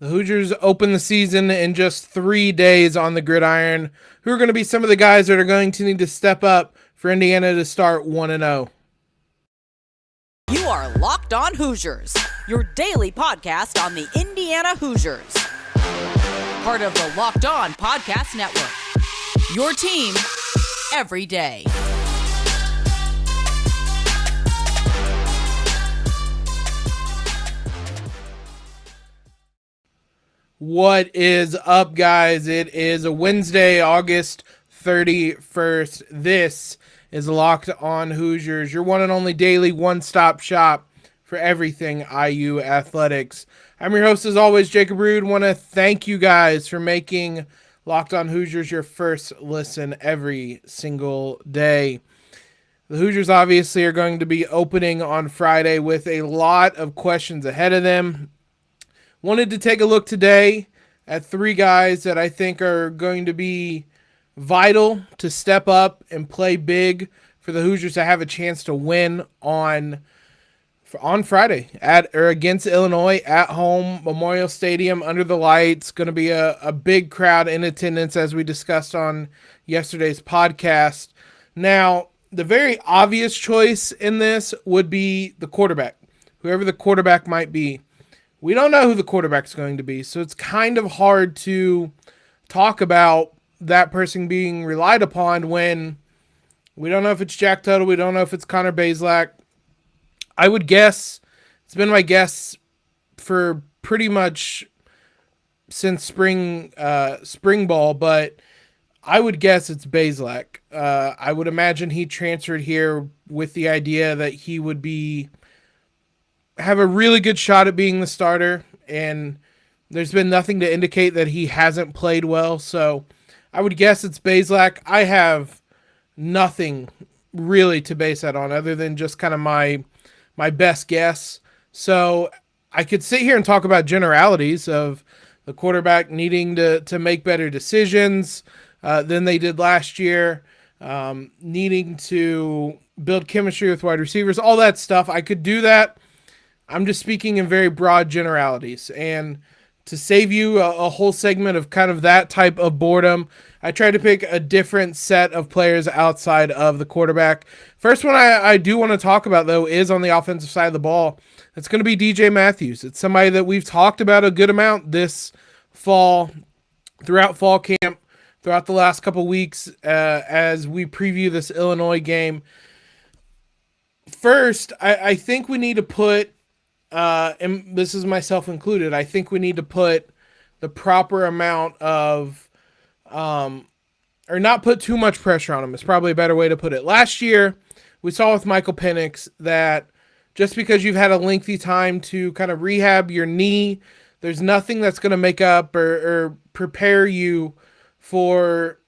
The Hoosiers open the season in just 3 days on the gridiron. Who are going to be some of the guys that are going to need to step up for Indiana to start 1-0? You are Locked On Hoosiers, your daily podcast on the Indiana Hoosiers. Part of the Locked On Podcast Network, your team every day. What is up, guys? It is a Wednesday, August 31st. This is Locked On Hoosiers, your one and only daily one-stop shop for everything IU athletics. I'm your host, as always, Jacob Rude. Want to thank you guys for making Locked On Hoosiers your first listen every single day. The Hoosiers obviously are going to be opening on Friday with a lot of questions ahead of them. Wanted to take a look today at 3 guys that I think are going to be vital to step up and play big for the Hoosiers to have a chance to win on Friday against Illinois at home, Memorial Stadium, under the lights. Going to be a big crowd in attendance, as we discussed on yesterday's podcast. Now, the very obvious choice in this would be the quarterback, whoever the quarterback might be. We don't know who the quarterback's going to be, so it's kind of hard to talk about that person being relied upon when we don't know if it's Jack Tuttle, we don't know if it's Connor Bazelak. I would guess, it's been my guess for pretty much since spring ball, but I would guess it's Bazelak. I would imagine he transferred here with the idea that he would have a really good shot at being the starter, and there's been nothing to indicate that he hasn't played well, so I would guess it's Bazelak. I have nothing really to base that on other than just kind of my best guess. So I could sit here and talk about generalities of the quarterback needing to make better decisions than they did last year, needing to build chemistry with wide receivers, all that stuff. I could do that. I'm just speaking in very broad generalities, and to save you a whole segment of kind of that type of boredom, I tried to pick a different set of players outside of the quarterback. First one I do want to talk about, though, is on the offensive side of the ball. It's going to be DJ Matthews. It's somebody that we've talked about a good amount this fall, throughout fall camp, throughout the last couple weeks as we preview this Illinois game. First, I think we need to put, and this is myself included, I think we need to put the proper amount of, or not put too much pressure on him. It's probably a better way to put it. Last year, we saw with Michael Penix that just because you've had a lengthy time to kind of rehab your knee, there's nothing that's going to make up or prepare you for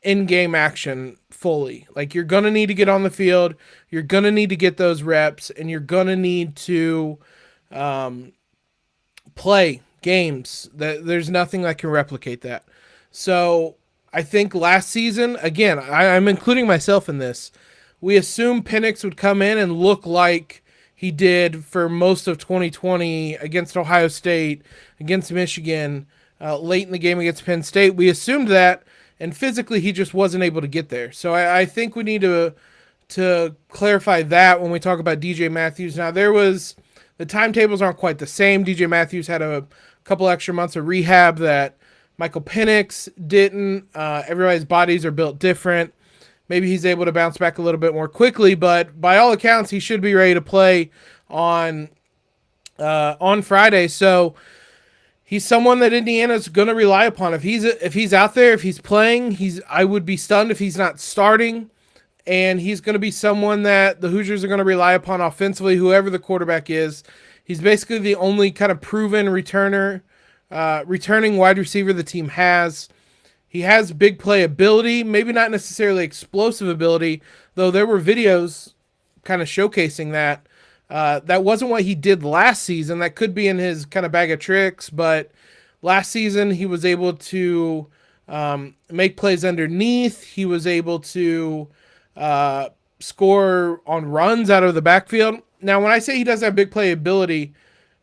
in-game action fully. Like, you're going to need to get on the field, you're going to need to get those reps, and you're going to need to play games. There's nothing that can replicate that. So I think last season, again, I'm including myself in this, we assumed Penix would come in and look like he did for most of 2020 against Ohio State, against Michigan, late in the game against Penn State. We assumed that, and physically he just wasn't able to get there. So I think we need to clarify that when we talk about DJ Matthews. Now, the timetables aren't quite the same. DJ Matthews had a couple extra months of rehab that Michael Penix didn't. Everybody's bodies are built different. Maybe he's able to bounce back a little bit more quickly, but by all accounts, he should be ready to play on Friday. So he's someone that Indiana's going to rely upon. If he's out there, if he's playing, I would be stunned if he's not starting. And he's going to be someone that the Hoosiers are going to rely upon offensively, whoever the quarterback is. He's basically the only kind of proven returning wide receiver the team has. He has big play ability, maybe not necessarily explosive ability, though there were videos kind of showcasing that. That wasn't what he did last season. That could be in his kind of bag of tricks, but last season he was able to make plays underneath. He was able to score on runs out of the backfield. Now, when I say he doesn't have big play ability,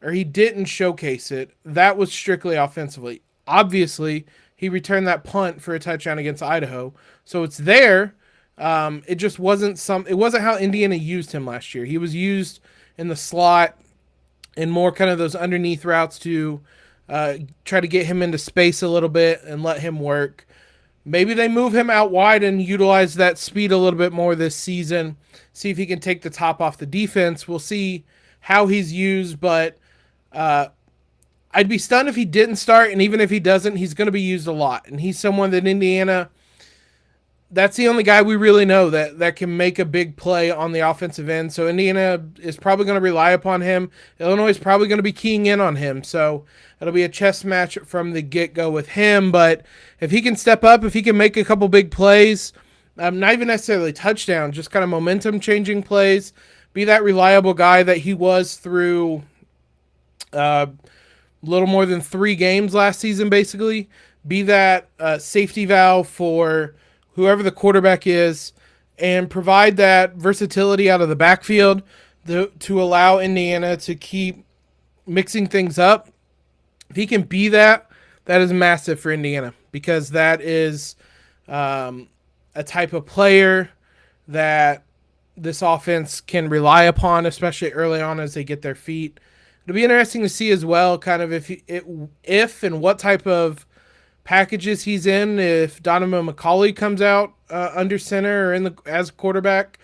or he didn't showcase it, that was strictly offensively. Obviously, he returned that punt for a touchdown against Idaho, so it's there. It just wasn't it wasn't how Indiana used him last year. He was used in the slot and more kind of those underneath routes to try to get him into space a little bit and let him work. Maybe they move him out wide and utilize that speed a little bit more this season. See if he can take the top off the defense. We'll see how he's used, but I'd be stunned if he didn't start, and even if he doesn't, he's going to be used a lot. And he's someone that Indiana, that's the only guy we really know that can make a big play on the offensive end. So Indiana is probably going to rely upon him. Illinois is probably going to be keying in on him. So it'll be a chess match from the get-go with him. But if he can step up, if he can make a couple big plays, not even necessarily touchdowns, just kind of momentum-changing plays, be that reliable guy that he was through a little more than 3 games last season, basically. Be that safety valve for whoever the quarterback is, and provide that versatility out of the backfield to allow Indiana to keep mixing things up. If he can be that, that is massive for Indiana, because that is a type of player that this offense can rely upon, especially early on as they get their feet. It'll be interesting to see as well, kind of if and what type of packages he's in. If Donovan McCauley comes out under center or as quarterback,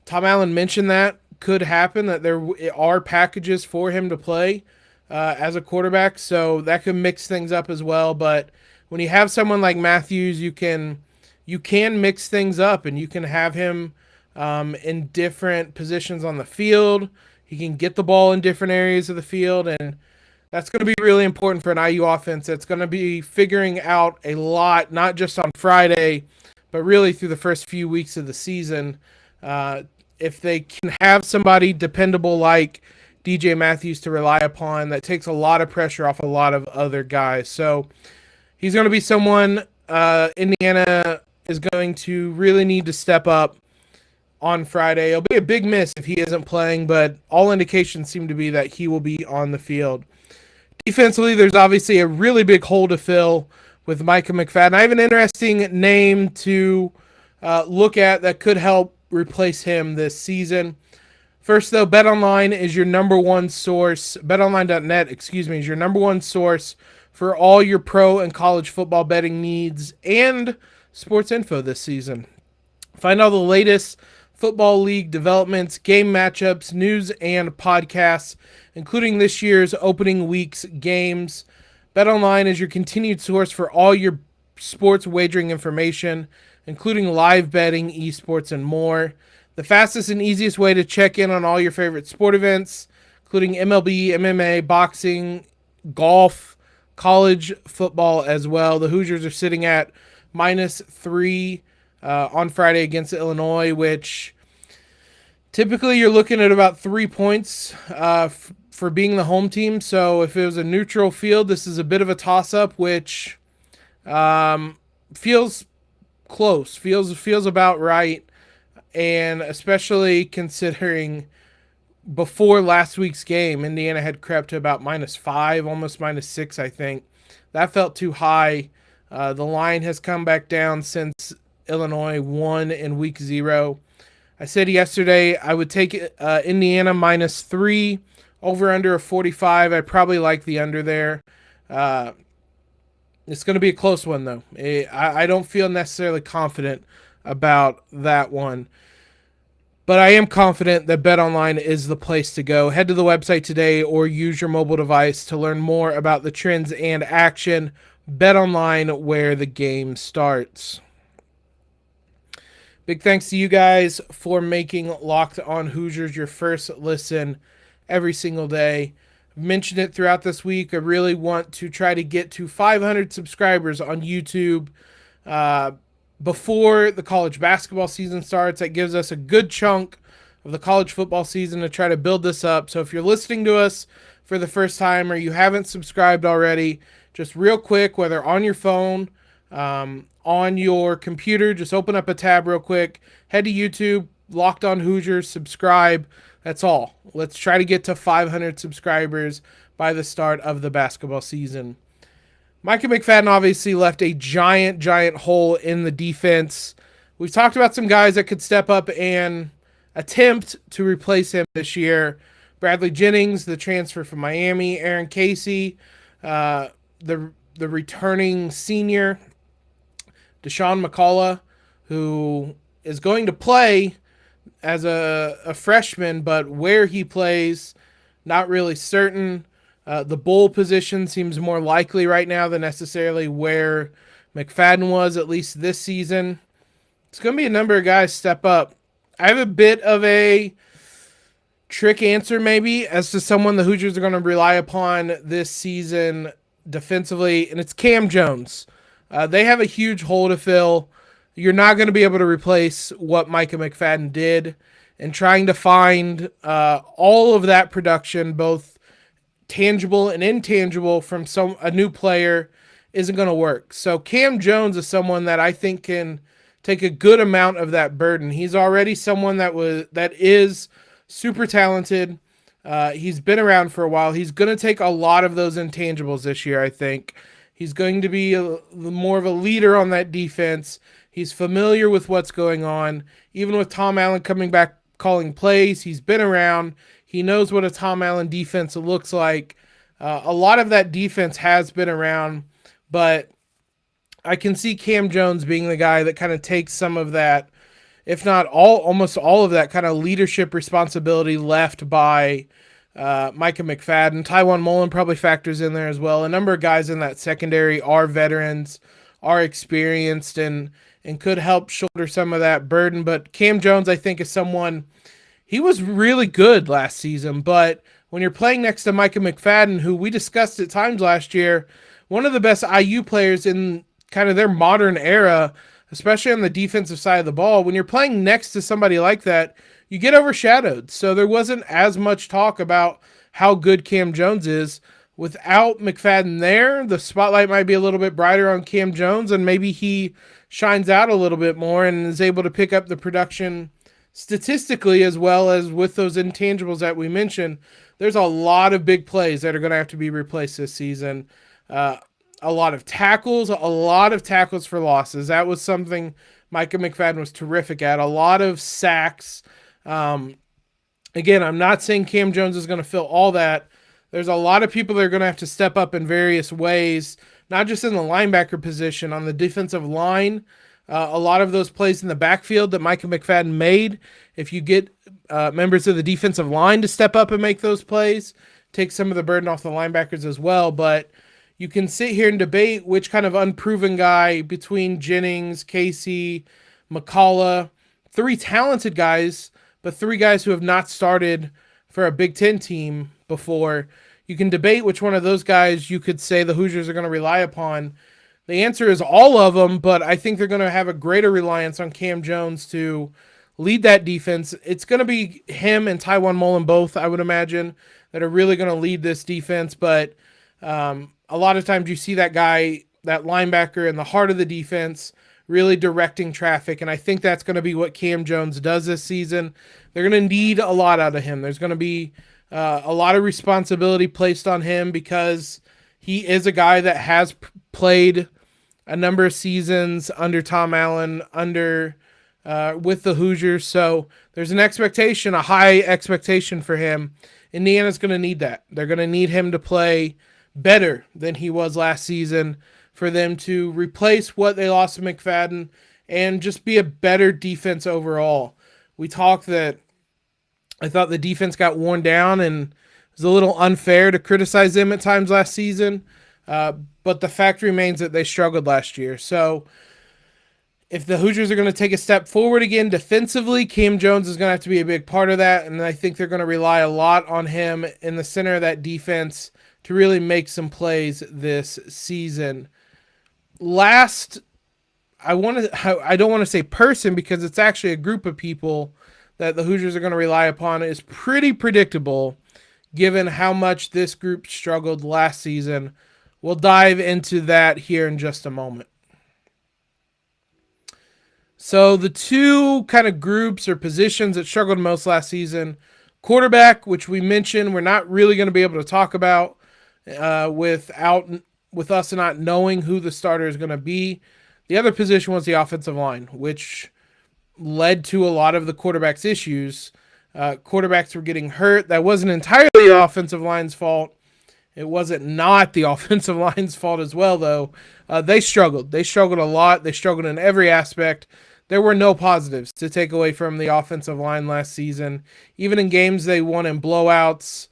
Tom Allen mentioned that could happen, that there are packages for him to play as a quarterback, so that could mix things up as well. But when you have someone like Matthews, you can mix things up, and you can have him in different positions on the field. He can get the ball in different areas of the field, and that's going to be really important for an IU offense that's going to be figuring out a lot, not just on Friday, but really through the first few weeks of the season. If they can have somebody dependable like DJ Matthews to rely upon, that takes a lot of pressure off a lot of other guys. So he's going to be someone Indiana is going to really need to step up on Friday. It'll be a big miss if he isn't playing, but all indications seem to be that he will be on the field. Defensively, there's obviously a really big hole to fill with Micah McFadden. I have an interesting name to look at that could help replace him this season. First, though, BetOnline is your number one source. BetOnline.net, is your number one source for all your pro and college football betting needs and sports info this season. Find all the latest football league developments, game matchups, news, and podcasts, including this year's opening week's games. BetOnline is your continued source for all your sports wagering information, including live betting, esports, and more. The fastest and easiest way to check in on all your favorite sport events, including MLB, MMA, boxing, golf, college football as well. The Hoosiers are sitting at -3 on Friday against Illinois, which typically you're looking at about 3 points for being the home team. So if it was a neutral field, this is a bit of a toss-up, which feels close, feels about right, and especially considering before last week's game, Indiana had crept to about -5, almost -6, I think. That felt too high. The line has come back down since Illinois won in week 0. I said yesterday I would take Indiana -3, over under a 45. I probably like the under there. It's going to be a close one, though. I don't feel necessarily confident about that one. But I am confident that BetOnline is the place to go. Head to the website today or use your mobile device to learn more about the trends and action. BetOnline, where the game starts. Big thanks to you guys for making Locked On Hoosiers your first listen every single day. I've mentioned it throughout this week. I really want to try to get to 500 subscribers on YouTube before the college basketball season starts. That gives us a good chunk of the college football season to try to build this up. So if you're listening to us for the first time or you haven't subscribed already, just real quick, whether on your phone, on your computer, just open up a tab real quick, head to YouTube, Locked On Hoosiers, subscribe. That's all. Let's try to get to 500 subscribers by the start of the basketball season. Micah McFadden obviously left a giant hole in the defense. We've talked about some guys that could step up and attempt to replace him this year. Bradley Jennings, the transfer from Miami. Aaron Casey, the returning senior. Deshaun McCullough, who is going to play as a freshman, but where he plays, not really certain. The bull position seems more likely right now than necessarily where McFadden was, at least this season. It's going to be a number of guys step up. I have a bit of a trick answer maybe as to someone the Hoosiers are going to rely upon this season defensively, and it's Cam Jones. They have a huge hole to fill. You're not going to be able to replace what Micah McFadden did, and trying to find all of that production, both tangible and intangible, from a new player isn't going to work. So Cam Jones is someone that I think can take a good amount of that burden. He's already someone that is super talented. He's been around for a while. He's going to take a lot of those intangibles this year, I think. He's going to be more of a leader on that defense. He's familiar with what's going on. Even with Tom Allen coming back calling plays, he's been around. He knows what a Tom Allen defense looks like. A lot of that defense has been around, but I can see Cam Jones being the guy that kind of takes some of that, if not almost all of that kind of leadership responsibility left by Micah McFadden. Tywan Mullen probably factors in there as well. A number of guys in that secondary are veterans, are experienced, and could help shoulder some of that burden. But Cam Jones, I think, is someone, he was really good last season, but when you're playing next to Micah McFadden, who we discussed at times last year, one of the best IU players in kind of their modern era, especially on the defensive side of the ball, when you're playing next to somebody like that, you get overshadowed. So there wasn't as much talk about how good Cam Jones is. Without McFadden there, the spotlight might be a little bit brighter on Cam Jones, and maybe he shines out a little bit more and is able to pick up the production statistically, as well as with those intangibles that we mentioned. There's a lot of big plays that are going to have to be replaced this season. A lot of tackles for losses. That was something Micah McFadden was terrific at. A lot of sacks. Again, I'm not saying Cam Jones is going to fill all that. There's a lot of people that are going to have to step up in various ways, not just in the linebacker position, on the defensive line. A lot of those plays in the backfield that Micah McFadden made, if you get members of the defensive line to step up and make those plays, take some of the burden off the linebackers as well. But you can sit here and debate which kind of unproven guy between Jennings, Casey, McCullough, three talented guys, but three guys who have not started for a Big Ten team before. You can debate which one of those guys you could say the Hoosiers are going to rely upon. The answer is all of them, but I think they're going to have a greater reliance on Cam Jones to lead that defense. It's going to be him and Tywan Mullen both, I would imagine, that are really going to lead this defense. But a lot of times you see that guy, that linebacker in the heart of the defense, really directing traffic, and I think that's going to be what Cam Jones does this season. They're going to need a lot out of him. There's going to be a lot of responsibility placed on him because he is a guy that has played a number of seasons under Tom Allen, with the Hoosiers. So there's an expectation, a high expectation for him. Indiana's going to need that. They're going to need him to play better than he was last season for them to replace what they lost to McFadden and just be a better defense overall. We talked that I thought the defense got worn down, and it was a little unfair to criticize them at times last season. But the fact remains that they struggled last year. So if the Hoosiers are going to take a step forward again defensively, Cam Jones is going to have to be a big part of that. And I think they're going to rely a lot on him in the center of that defense to really make some plays this season. Last, I don't want to say person, because it's actually a group of people that the Hoosiers are going to rely upon. Is pretty predictable given how much this group struggled last season. We'll dive into that here in just a moment. So the two kind of groups or positions that struggled most last season, quarterback, which we mentioned, we're not really going to be able to talk about with us not knowing who the starter is going to be. The other position was the offensive line, which led to a lot of the quarterback's issues. Quarterbacks were getting hurt. That wasn't entirely the offensive line's fault. It wasn't not the offensive line's fault as well, though. They struggled. They struggled a lot. They struggled in every aspect. There were no positives to take away from the offensive line last season. Even in games they won in blowouts,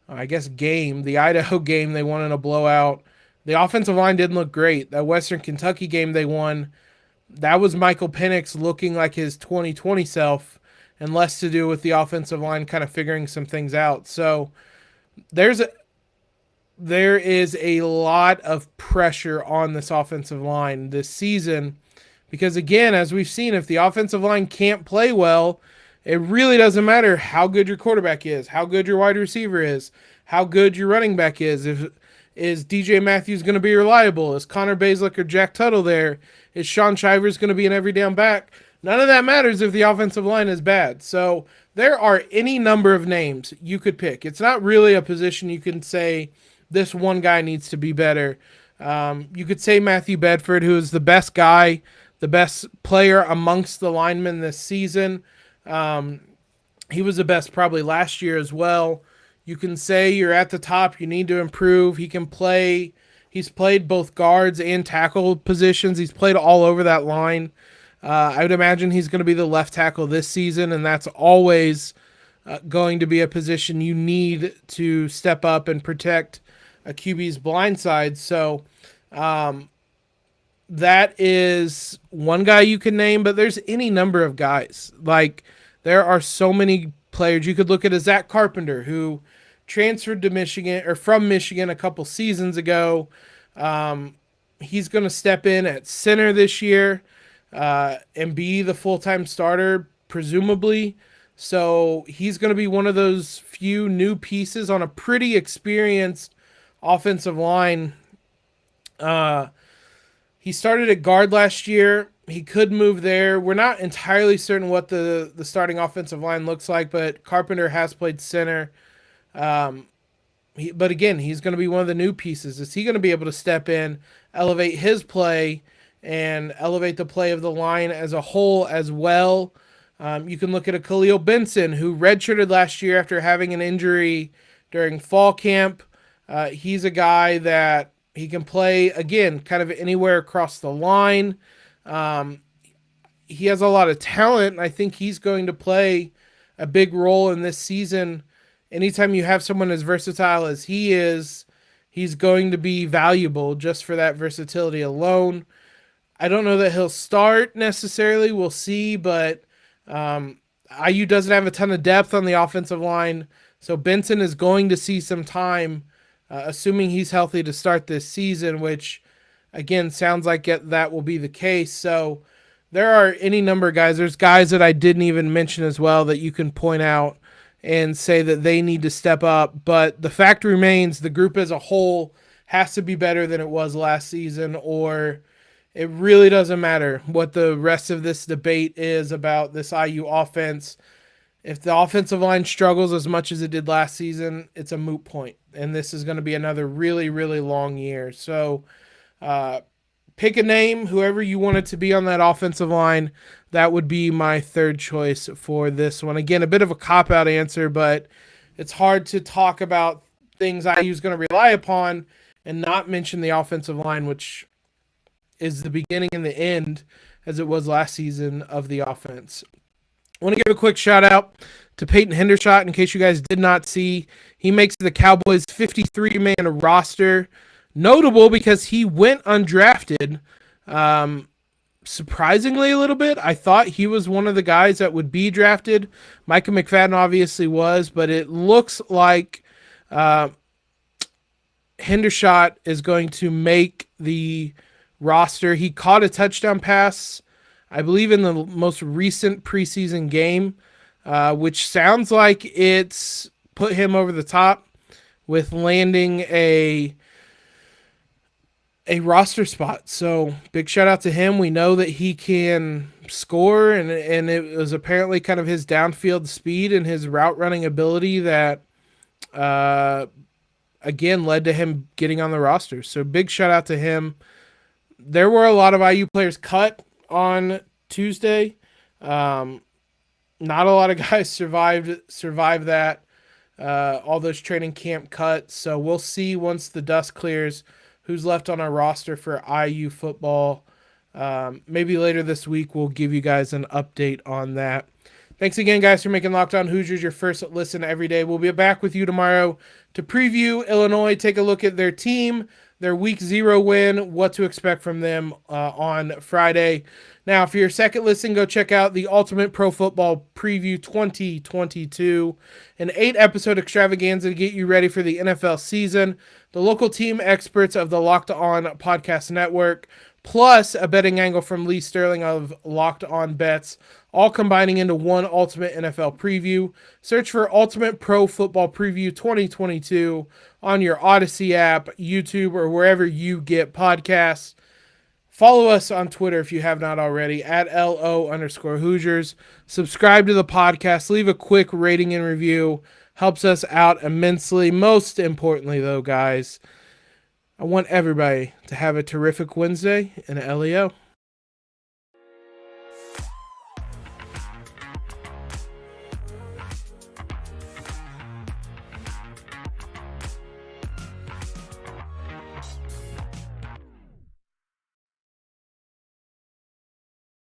the Idaho game they won in a blowout. The offensive line didn't look great. That Western Kentucky game they won, that was Michael Penix looking like his 2020 self, and less to do with the offensive line kind of figuring some things out. So there is a lot of pressure on this offensive line this season because, again, as we've seen, if the offensive line can't play well, it really doesn't matter how good your quarterback is, how good your wide receiver is, how good your running back is. Is DJ Matthews going to be reliable? Is Connor Bazelak or Jack Tuttle there? Is Sean Shivers going to be an every down back? None of that matters if the offensive line is bad. So there are any number of names you could pick. It's not really a position you can say this one guy needs to be better. You could say Matthew Bedford, who is the best guy, the best player amongst the linemen this season. He was the best probably last year as well. You can say you're at the top, you need to improve. He can play. He's played both guards and tackle positions. He's played all over that line. I would imagine he's going to be the left tackle this season, and that's always going to be a position you need to step up and protect a QB's blind side. So that is one guy you can name, but there's any number of guys. Like, there are so many players. You could look at a Zach Carpenter, who transferred to Michigan or from Michigan a couple seasons ago. He's going to step in at center this year and be the full-time starter, presumably. So he's going to be one of those few new pieces on a pretty experienced offensive line. He started at guard last year. He could move there. We're not entirely certain what the starting offensive line looks like, but Carpenter has played center. But again, he's going to be one of the new pieces. Is he going to be able to step in, elevate his play, and elevate the play of the line as a whole as well? You can look at a Khalil Benson, who redshirted last year after having an injury during fall camp. He's a guy that he can play, again, kind of anywhere across the line. He has a lot of talent, and I think he's going to play a big role in this season. Anytime you have someone as versatile as he is, he's going to be valuable just for that versatility alone. I don't know that he'll start necessarily. We'll see, but IU doesn't have a ton of depth on the offensive line, so Benson is going to see some time, assuming he's healthy to start this season, which, again, sounds like that will be the case. So there are any number of guys. There's guys that I didn't even mention as well that you can point out and say that they need to step up. But the fact remains, the group as a whole has to be better than it was last season, or it really doesn't matter what the rest of this debate is about this IU offense. If the offensive line struggles as much as it did last season, it's a moot point. And this is going to be another really, really long year. So pick a name, whoever you want it to be on that offensive line. That would be my third choice for this one. Again, a bit of a cop-out answer, but it's hard to talk about things IU is going to rely upon and not mention the offensive line, which is the beginning and the end, as it was last season, of the offense. I want to give a quick shout-out to Peyton Hendershot. In case you guys did not see, he makes the Cowboys' 53-man roster. Notable because he went undrafted, surprisingly a little bit. I thought he was one of the guys that would be drafted. Micah McFadden obviously was, but it looks like Hendershot is going to make the roster. He caught a touchdown pass, I believe, in the most recent preseason game, which sounds like it's put him over the top with landing a a roster spot. So big shout out to him. We know that he can score, and it was apparently kind of his downfield speed and his route running ability that again led to him getting on the roster. So big shout out to him. There were a lot of IU players cut on Tuesday. Not a lot of guys survived that. All those training camp cuts. So we'll see once the dust clears who's left on our roster for IU football. Maybe later this week we'll give you guys an update on that. Thanks again, guys, for making Locked On Hoosiers your first listen every day. We'll be back with you tomorrow to preview Illinois, take a look at their team, their Week 0 win, what to expect from them on Friday. Now, for your second listen, go check out the Ultimate Pro Football Preview 2022, an 8-episode extravaganza to get you ready for the NFL season. The local team experts of the Locked On Podcast Network, plus a betting angle from Lee Sterling of Locked On Bets, all combining into one ultimate NFL preview. Search for Ultimate Pro Football Preview 2022 on your Odyssey app, YouTube, or wherever you get podcasts. Follow us on Twitter if you have not already, at @LO_Hoosiers. Subscribe to the podcast. Leave a quick rating and review. Helps us out immensely. Most importantly, though, guys, I want everybody to have a terrific Wednesday and LEO.